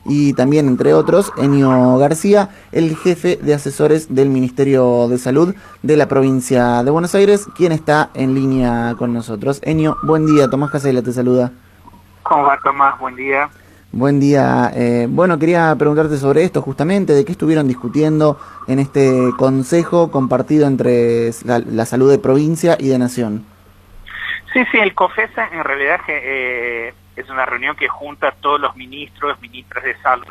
y también, entre otros, Enio García, el jefe de asesores del Ministerio de Salud de la provincia de Buenos Aires, quien está en línea con nosotros. Enio, buen día, Tomás Casella te saluda. ¿Cómo va, Tomás? Buen día. Buen día. Bueno, quería preguntarte sobre esto justamente, de qué estuvieron discutiendo en este consejo compartido entre la salud de provincia y de nación. Sí, el COFESA en realidad es una reunión que junta a todos los ministros, ministras de salud.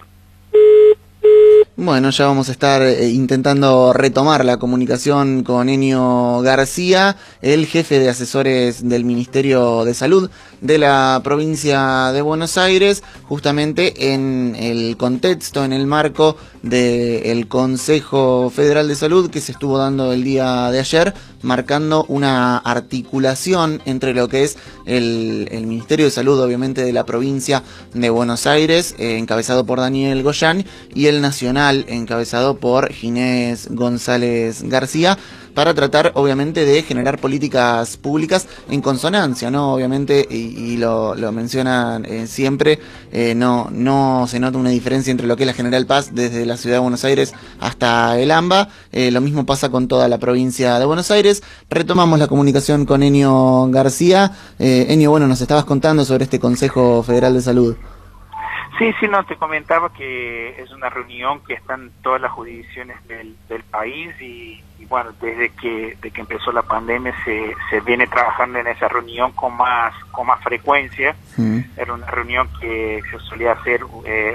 Bueno, ya vamos a estar intentando retomar la comunicación con Enio García, el jefe de asesores del Ministerio de Salud de la provincia de Buenos Aires, justamente en el contexto, en el marco del Consejo Federal de Salud que se estuvo dando el día de ayer, marcando una articulación entre lo que es el Ministerio de Salud, obviamente, de la provincia de Buenos Aires, encabezado por Daniel Goyán, y el nacional, encabezado por Ginés González García, para tratar, obviamente, de generar políticas públicas en consonancia, ¿no? Obviamente, y lo mencionan siempre, no se nota una diferencia entre lo que es la General Paz desde la ciudad de Buenos Aires hasta el AMBA. Lo mismo pasa con toda la provincia de Buenos Aires. Retomamos la comunicación con Enio García. Enio, bueno, nos estabas contando sobre este Consejo Federal de Salud. Sí, no, te comentaba que es una reunión que están todas las jurisdicciones del país y bueno, desde que empezó la pandemia se viene trabajando en esa reunión con más frecuencia. Era una reunión que se solía hacer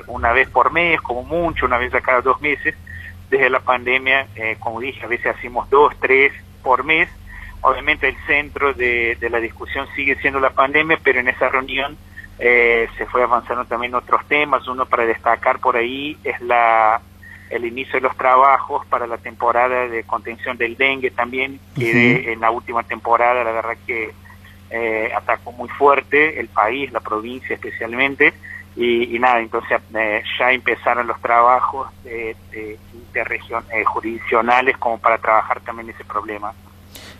una vez por mes, como mucho, una vez a cada 2 meses. Desde la pandemia, como dije, a veces hacemos 2, 3 por mes. Obviamente el centro de la discusión sigue siendo la pandemia, pero en esa reunión se fue avanzando también otros temas. Uno para destacar por ahí es el inicio de los trabajos para la temporada de contención del dengue también, que en la última temporada la verdad que atacó muy fuerte el país, la provincia especialmente, y nada, entonces ya empezaron los trabajos jurisdiccionales como para trabajar también ese problema.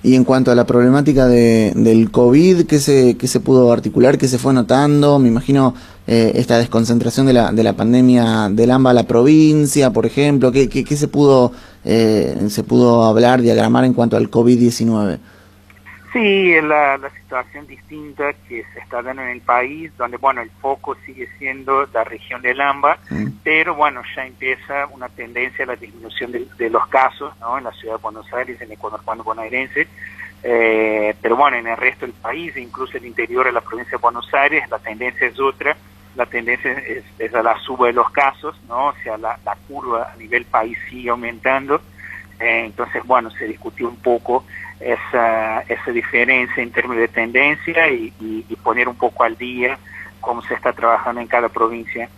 Y en cuanto a la problemática del COVID, ¿qué se pudo articular? ¿Qué se fue notando? Me imagino esta desconcentración de la pandemia del AMBA a la provincia, por ejemplo. ¿Qué se pudo hablar, diagramar en cuanto al COVID-19? Sí, es la situación distinta que se está dando en el país, donde, bueno, el foco sigue siendo la región del AMBA, pero, bueno, ya empieza una tendencia a la disminución de los casos, ¿no? En la ciudad de Buenos Aires, en el conurbano bonaerense, pero, bueno, en el resto del país, incluso el interior de la provincia de Buenos Aires, la tendencia es otra. La tendencia es a la suba de los casos, ¿no? O sea, la curva a nivel país sigue aumentando. Entonces, bueno, se discutió un poco esa diferencia en términos de tendencia y poner un poco al día cómo se está trabajando en cada provincia.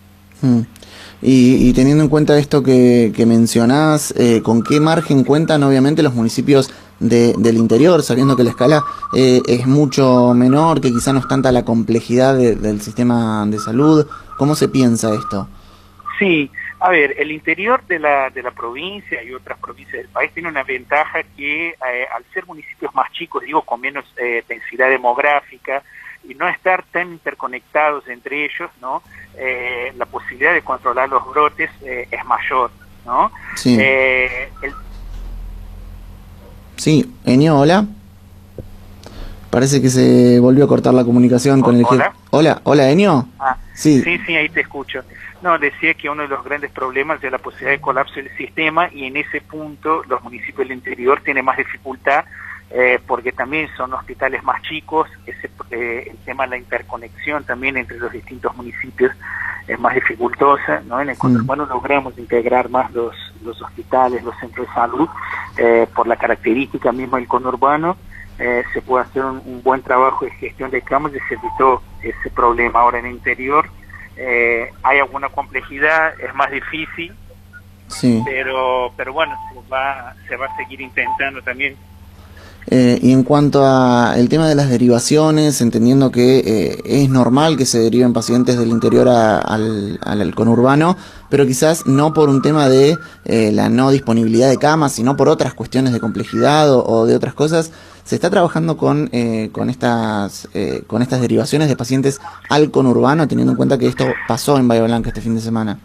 Y teniendo en cuenta esto que mencionás, ¿con qué margen cuentan obviamente los municipios del interior, sabiendo que la escala es mucho menor, que quizá no es tanta la complejidad del sistema de salud? ¿Cómo se piensa esto? Sí, a ver, el interior de la provincia y otras provincias del país tiene una ventaja que al ser municipios más chicos, digo, con menos densidad demográfica y no estar tan interconectados entre ellos, ¿no? La posibilidad de controlar los brotes es mayor, ¿no? Sí. Sí, Enio, hola. Parece que se volvió a cortar la comunicación con el jefe. Hola, Enio. Sí, ahí te escucho. No, decía que uno de los grandes problemas es la posibilidad de colapso del sistema y en ese punto los municipios del interior tienen más dificultad porque también son hospitales más chicos, el tema de la interconexión también entre los distintos municipios es más dificultosa, ¿no? En el conurbano logramos integrar más los hospitales, los centros de salud, por la característica misma del conurbano. Se puede hacer un buen trabajo de gestión de camas y se evitó ese problema. Ahora en el interior hay alguna complejidad, es más difícil, pero bueno, se va a seguir intentando también. Y en cuanto a el tema de las derivaciones, entendiendo que es normal que se deriven pacientes del interior al conurbano, pero quizás no por un tema de la no disponibilidad de camas, sino por otras cuestiones de complejidad o de otras cosas, se está trabajando con estas derivaciones de pacientes al conurbano, teniendo en cuenta que esto pasó en Bahía Blanca este fin de semana.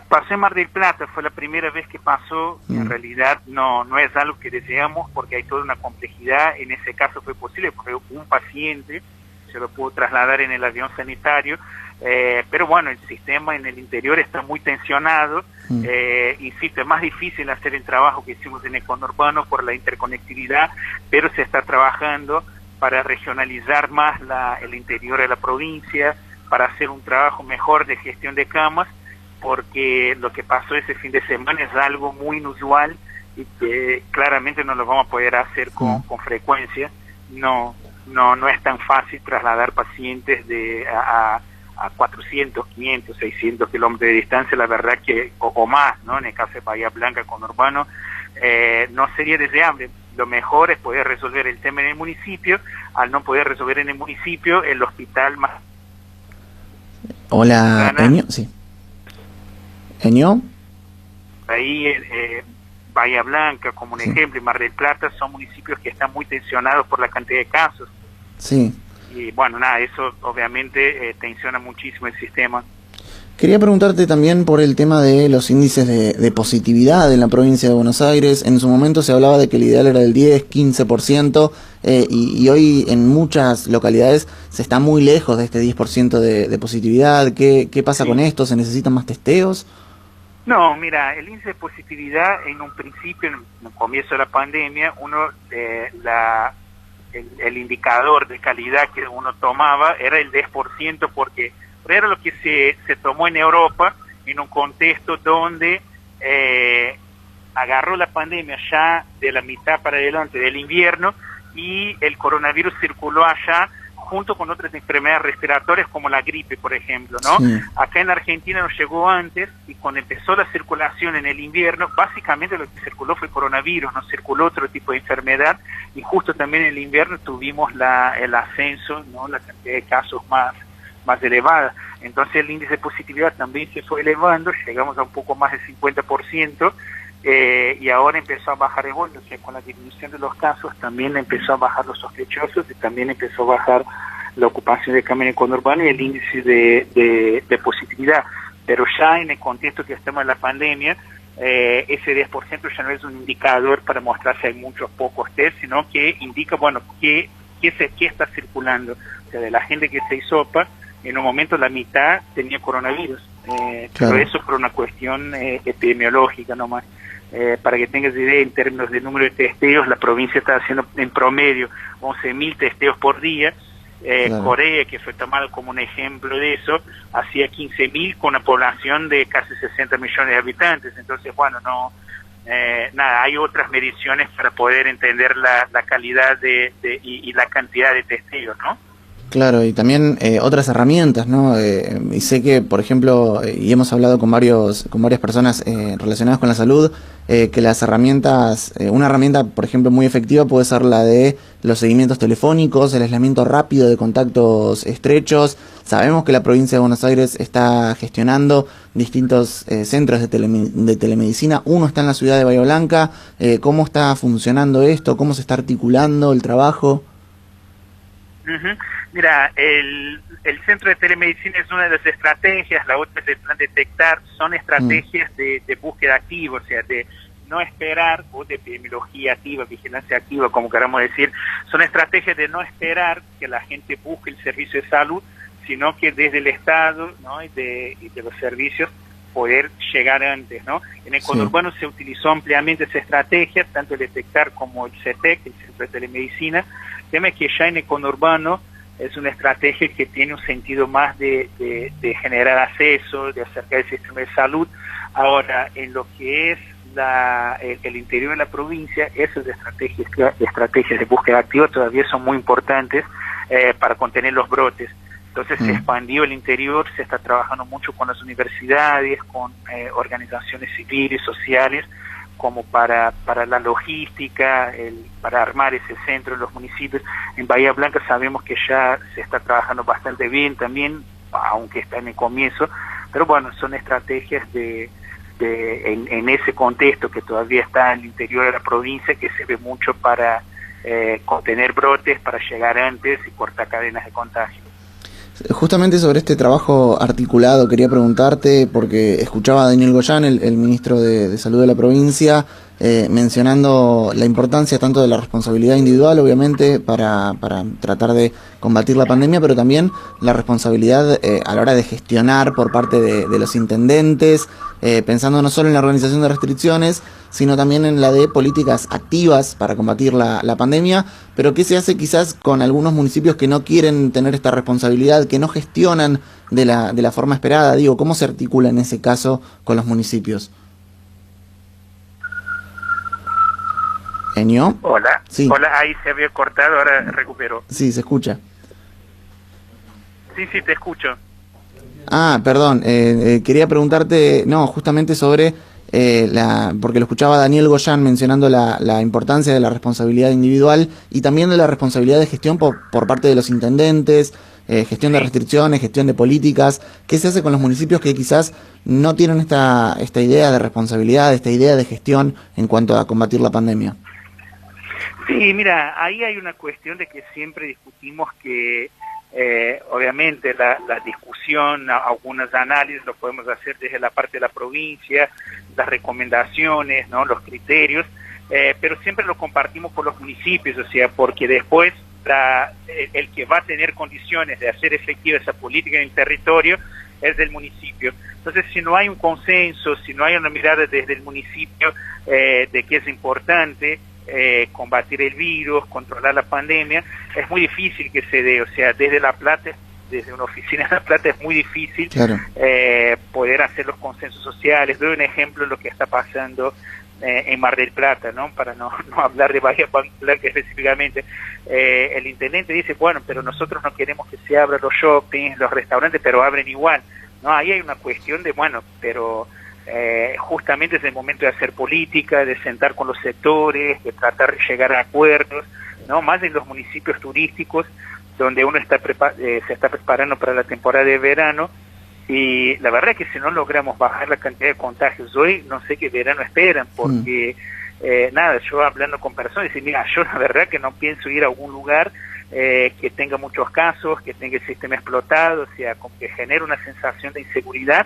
Pasó en Mar del Plata, fue la primera vez que pasó, en realidad no es algo que deseamos porque hay toda una complejidad, en ese caso fue posible porque un paciente se lo pudo trasladar en el avión sanitario, pero bueno, el sistema en el interior está muy tensionado, insisto, es más difícil hacer el trabajo que hicimos en el conurbano por la interconectividad, pero se está trabajando para regionalizar más el interior de la provincia, para hacer un trabajo mejor de gestión de camas, porque lo que pasó ese fin de semana es algo muy inusual y que claramente no lo vamos a poder hacer con frecuencia. No es tan fácil trasladar pacientes a 400, 500, 600 kilómetros de distancia, la verdad que, o más, ¿no? En el caso de Bahía Blanca, conurbano, no sería deseable. Lo mejor es poder resolver el tema en el municipio. Al no poder resolver en el municipio, el hospital más... Hola, Enio, sí. ¿Enio? Ahí Bahía Blanca, como un ejemplo, y Mar del Plata son municipios que están muy tensionados por la cantidad de casos. Sí. Y bueno, nada, eso obviamente tensiona muchísimo el sistema. Quería preguntarte también por el tema de los índices de positividad en la provincia de Buenos Aires. En su momento se hablaba de que el ideal era del 10, 15%, y hoy en muchas localidades se está muy lejos de este 10% de positividad. ¿Qué pasa con esto? ¿Se necesitan más testeos? No, mira, el índice de positividad en un principio, en el comienzo de la pandemia, el indicador de calidad que uno tomaba era el 10%, porque era lo que se tomó en Europa en un contexto donde agarró la pandemia ya de la mitad para adelante del invierno y el coronavirus circuló allá junto con otras enfermedades respiratorias como la gripe, por ejemplo, ¿no? Sí. Acá en Argentina nos llegó antes y cuando empezó la circulación en el invierno, básicamente lo que circuló fue coronavirus, no circuló otro tipo de enfermedad y justo también en el invierno tuvimos el ascenso, ¿no? La cantidad de casos más elevada. Entonces el índice de positividad también se fue elevando, llegamos a un poco más del 50%, y ahora empezó a bajar el vuelo, o sea, con la disminución de los casos también empezó a bajar los sospechosos y también empezó a bajar la ocupación de cama en el conurbano y el índice de positividad. Pero ya en el contexto que estamos en la pandemia, ese 10% ya no es un indicador para mostrar si hay muchos o pocos test, sino que indica, bueno, qué está circulando. O sea, de la gente que se hisopa, en un momento la mitad tenía coronavirus, claro. Pero eso por una cuestión epidemiológica nomás. Para que tengas idea, en términos de número de testeos, la provincia está haciendo en promedio 11.000 testeos por día. Claro. Corea, que fue tomado como un ejemplo de eso, hacía 15.000 con una población de casi 60 millones de habitantes. Entonces, bueno, nada, hay otras mediciones para poder entender la calidad y la cantidad de testeos, ¿no? Claro, y también otras herramientas, ¿no? Y sé que, por ejemplo, y hemos hablado con varias personas relacionadas con la salud, que las herramientas, una herramienta, por ejemplo, muy efectiva puede ser la de los seguimientos telefónicos, el aislamiento rápido de contactos estrechos. Sabemos que la provincia de Buenos Aires está gestionando distintos centros de telemedicina. Uno está en la ciudad de Bahía Blanca. ¿Cómo está funcionando esto? ¿Cómo se está articulando el trabajo? Mira, el centro de telemedicina es una de las estrategias, la otra es el plan detectar, son estrategias de búsqueda activa, o sea, de no esperar, o de epidemiología activa, vigilancia activa, como queramos decir, son estrategias de no esperar que la gente busque el servicio de salud, sino que desde el Estado, ¿no? y de los servicios poder llegar antes, ¿no? En el conurbano se utilizó ampliamente esa estrategia, tanto el detectar como el CETEC, el centro de telemedicina. El tema es que ya en el conurbano es una estrategia que tiene un sentido más de generar acceso, de acercar el sistema de salud. Ahora, en lo que es el interior de la provincia, esas estrategias de búsqueda activa todavía son muy importantes para contener los brotes. Entonces se expandió el interior, se está trabajando mucho con las universidades, con organizaciones civiles, sociales, como para la logística, para armar ese centro en los municipios. En Bahía Blanca sabemos que ya se está trabajando bastante bien también, aunque está en el comienzo, pero bueno, son estrategias en ese contexto que todavía está en el interior de la provincia, que se ve mucho para contener brotes, para llegar antes y cortar cadenas de contagio. Justamente sobre este trabajo articulado quería preguntarte, porque escuchaba a Daniel Goyan, el ministro de Salud de la provincia, mencionando la importancia tanto de la responsabilidad individual, obviamente, para tratar de combatir la pandemia, pero también la responsabilidad a la hora de gestionar por parte de los intendentes, pensando no solo en la organización de restricciones, sino también en la de políticas activas para combatir la pandemia, pero ¿qué se hace quizás con algunos municipios que no quieren tener esta responsabilidad, que no gestionan de la forma esperada? Digo, ¿cómo se articula en ese caso con los municipios? ¿Enio? Hola. Sí. Hola, ahí se había cortado, ahora recuperó. Sí, se escucha. Sí, te escucho. Ah, perdón, quería preguntarte, no, justamente sobre, porque lo escuchaba Daniel Goyan mencionando la importancia de la responsabilidad individual y también de la responsabilidad de gestión por parte de los intendentes, gestión de restricciones, gestión de políticas. ¿Qué se hace con los municipios que quizás no tienen esta idea de responsabilidad, esta idea de gestión en cuanto a combatir la pandemia? Sí, mira, ahí hay una cuestión de que siempre discutimos que obviamente la discusión, algunos análisis los podemos hacer desde la parte de la provincia, las recomendaciones, ¿no?, los criterios, pero siempre lo compartimos con los municipios, o sea, porque después el que va a tener condiciones de hacer efectiva esa política en el territorio es del municipio. Entonces, si no hay un consenso, si no hay una mirada desde el municipio de que es importante combatir el virus, controlar la pandemia, es muy difícil que se dé. O sea, desde La Plata, desde una oficina de La Plata es muy difícil, claro, poder hacer los consensos sociales. Doy un ejemplo de lo que está pasando en Mar del Plata, ¿no? Para no hablar de Bahía Blanca específicamente. El intendente dice, bueno, pero nosotros no queremos que se abran los shoppings, los restaurantes, pero abren igual. No, ahí hay una cuestión de, bueno, pero justamente es el momento de hacer política, de sentar con los sectores, de tratar de llegar a acuerdos, ¿no? Más en los municipios turísticos, donde uno se está preparando para la temporada de verano, y la verdad es que si no logramos bajar la cantidad de contagios hoy, no sé qué verano esperan, porque nada, yo hablando con personas, y mira, yo la verdad que no pienso ir a algún lugar que tenga muchos casos, que tenga el sistema explotado, o sea, como que genera una sensación de inseguridad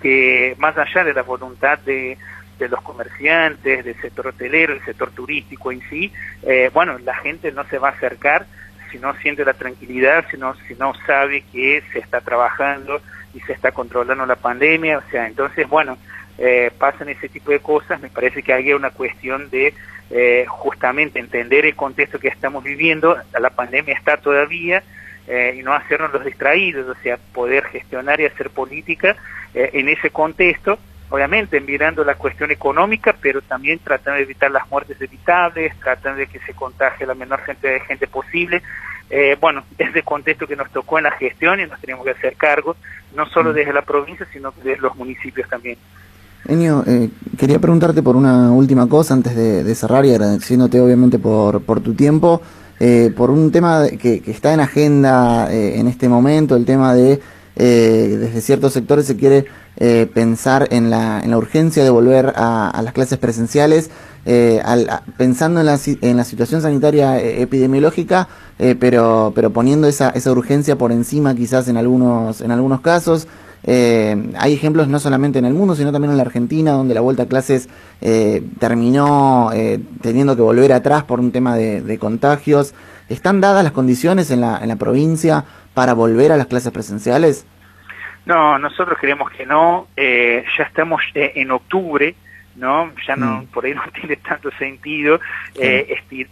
que más allá de la voluntad de los comerciantes, del sector hotelero, del sector turístico en sí, bueno, la gente no se va a acercar si no siente la tranquilidad, si no sabe que se está trabajando y se está controlando la pandemia. O sea, entonces, bueno, pasan ese tipo de cosas. Me parece que hay una cuestión de justamente entender el contexto que estamos viviendo. La pandemia está todavía, y no hacernos los distraídos, o sea, poder gestionar y hacer política en ese contexto, obviamente mirando la cuestión económica, pero también tratando de evitar las muertes evitables, tratando de que se contagie la menor cantidad de gente posible. Bueno, es el contexto que nos tocó en la gestión y nos tenemos que hacer cargo, no solo desde la provincia, sino desde los municipios también. Enio, quería preguntarte por una última cosa antes de cerrar, y agradeciéndote obviamente por tu tiempo, por un tema que está en agenda en este momento, el tema de desde ciertos sectores se quiere pensar en la urgencia de volver a las clases presenciales, pensando en la situación sanitaria epidemiológica, pero poniendo esa urgencia por encima quizás en algunos casos. Hay ejemplos no solamente en el mundo, sino también en la Argentina, donde la vuelta a clases terminó teniendo que volver atrás por un tema de contagios. ¿Están dadas las condiciones en la provincia para volver a las clases presenciales? No, nosotros creemos que no. Ya estamos en octubre, ¿no? Ya no, por ahí no tiene tanto sentido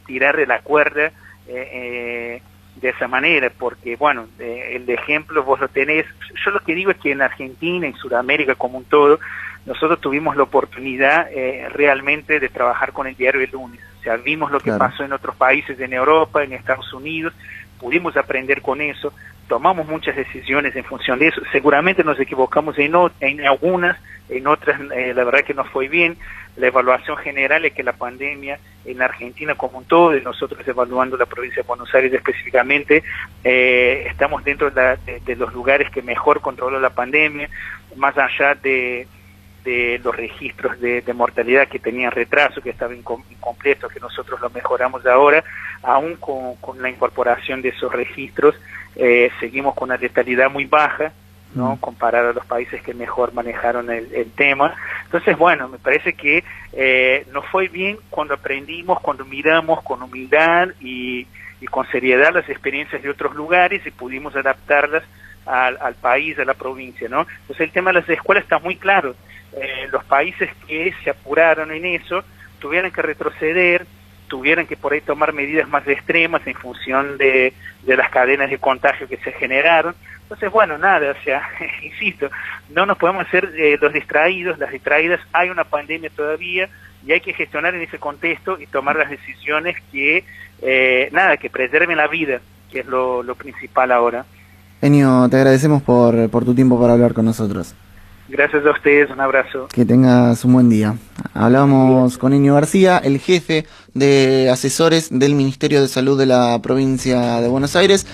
tirar de la cuerda de esa manera, porque, bueno, el ejemplo vos lo tenés. Yo lo que digo es que en Argentina, en Sudamérica como un todo, nosotros tuvimos la oportunidad realmente de trabajar con el diario El Lunes. O sea, vimos lo que pasó en otros países en Europa, en Estados Unidos, pudimos aprender con eso, tomamos muchas decisiones en función de eso. Seguramente nos equivocamos en algunas, en otras la verdad que nos fue bien. La evaluación general es que la pandemia en Argentina como un todo, y nosotros evaluando la provincia de Buenos Aires específicamente, estamos dentro de los lugares que mejor controló la pandemia, más allá de los registros de mortalidad que tenían retraso, que estaban incompletos, que nosotros lo mejoramos ahora, aún con la incorporación de esos registros, seguimos con una letalidad muy baja, ¿no? Comparado a los países que mejor manejaron el tema. Entonces, bueno, me parece que nos fue bien cuando aprendimos, cuando miramos con humildad y con seriedad las experiencias de otros lugares y pudimos adaptarlas al país, a la provincia, ¿no? Entonces el tema de las escuelas está muy claro. Los países que se apuraron en eso tuvieron que retroceder, tuvieron que por ahí tomar medidas más extremas en función de las cadenas de contagio que se generaron. Entonces, bueno, nada, o sea, insisto, no nos podemos hacer los distraídos, las distraídas, hay una pandemia todavía y hay que gestionar en ese contexto y tomar las decisiones que, que preserven la vida, que es lo principal ahora. Enio, te agradecemos por tu tiempo para hablar con nosotros. Gracias a ustedes, un abrazo. Que tengas un buen día. Hablamos con Enio García, el jefe de asesores del Ministerio de Salud de la provincia de Buenos Aires.